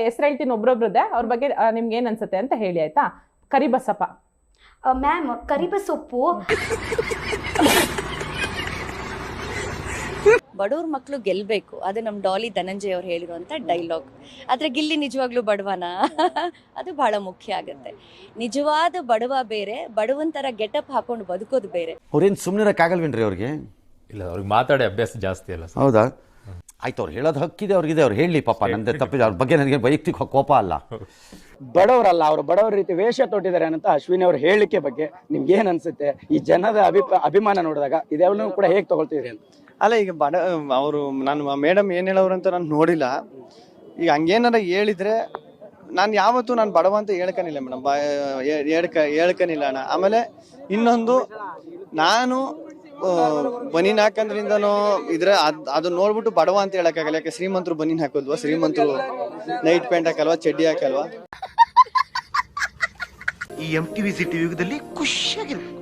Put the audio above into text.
ಹೆಸರು ಹೇಳ್ತೀನಿ ಒಬ್ರೊಬ್ರದ್ದೆ, ಅವ್ರ ಬಗ್ಗೆ ನಿಮ್ಗೆ ಏನ್ ಅನ್ಸುತ್ತೆ ಅಂತ ಹೇಳಿ ಆಯ್ತಾ. ಕರಿಬಸಪ್ಪ ಮ್ಯಾಮ್, ಕರಿಬಸೊಪ್ಪು ಬಡವ್ರ ಮಕ್ಕಳು ಗೆಲ್ಲಬೇಕು, ಅದು ನಮ್ಮ ಡಾಲಿ ಧನಂಜಯ್ ಅವ್ರು ಹೇಳಿರುವಂಥ ಡೈಲಾಗ್. ಆದರೆ ಗಿಲ್ಲಿ ನಿಜವಾಗ್ಲೂ ಬಡವನ ಅದು ಬಹಳ ಮುಖ್ಯ ಆಗುತ್ತೆ. ನಿಜವಾದ ಬಡವ ಬೇರೆ, ಬಡವಂತರ ಗೆಟಪ್ ಹಾಕೊಂಡು ಬದುಕೋದು ಬೇರೆ. ಅವ್ರೇನು ಸುಮ್ಮನಿರಕ್ಕಾಗಲ್ವೇನ್ರಿ ಅವ್ರಿಗೆ? ಇಲ್ಲ, ಅವ್ರಿಗೆ ಮಾತಾಡಿ ಅಭ್ಯಾಸ ಜಾಸ್ತಿ ಅಲ್ಲ ಸರ್. ಹೌದಾ? ಆಯ್ತು, ಅವ್ರು ಹೇಳೋದು ಹಕ್ಕಿದೆ ಅವ್ರಿಗಿದೆ, ಅವ್ರು ಹೇಳಿ ಪಾಪ, ನಂದೆ ತಪ್ಪಿದೆ, ಅವ್ರ ಬಗ್ಗೆ ನನಗೆ ವೈಯಕ್ತಿಕ ಕೋಪ ಅಲ್ಲ. ಬಡವರಲ್ಲ, ಅವರು ಬಡವರ ರೀತಿ ವೇಷ ತೊಟ್ಟಿದ್ದಾರೆ ಅಂತ ಅಶ್ವಿನಿ ಅವ್ರ ಹೇಳಿಕೆ ಬಗ್ಗೆ ನಿಮ್ಗೆ ಏನ್ ಅನ್ಸುತ್ತೆ? ಈ ಜನದ ಅಭಿಮಾನ ನೋಡಿದಾಗ ಇದೆಲ್ಲವೂ ಕೂಡ ಹೇಗೆ ತಗೊಳ್ತಿದ್ರಿ ಅಂತ? ಅಲ್ಲ, ಈಗ ಅವರು ನಾನು ಮೇಡಮ್ ಏನು ಹೇಳೋರು ಅಂತ ನಾನು ನೋಡಿಲ್ಲ. ಈಗ ಹಂಗೇನಾರ ಹೇಳಿದ್ರೆ ನಾನು ಯಾವತ್ತೂ ನಾನು ಬಡವ ಅಂತ ಹೇಳ್ಕನಿಲ್ಲ ಮೇಡಮ್, ಹೇಳ್ಕನಿಲ್ಲ ಅಣ್ಣ. ಆಮೇಲೆ ಇನ್ನೊಂದು, ನಾನು ಬನೀನ್ ಹಾಕಂದ್ರಿಂದನೋ ಇದ್ರೆ ಅದು ನೋಡ್ಬಿಟ್ಟು ಬಡವ ಅಂತ ಹೇಳಕ್ಕಾಗಲ್ಲ. ಯಾಕೆ ಶ್ರೀಮಂತರು ಬನೀನ್ ಹಾಕೋದ್ವಾ? ಶ್ರೀಮಂತರು ನೈಟ್ ಪ್ಯಾಂಟ್ ಹಾಕಲ್ವಾ, ಚಡ್ಡಿ ಹಾಕಲ್ವಾ? ಈ MTV ಸಿಟಿ ಯುಗದಲ್ಲಿ ಖುಷಿಯಾಗಿರ್ಬೇಕು.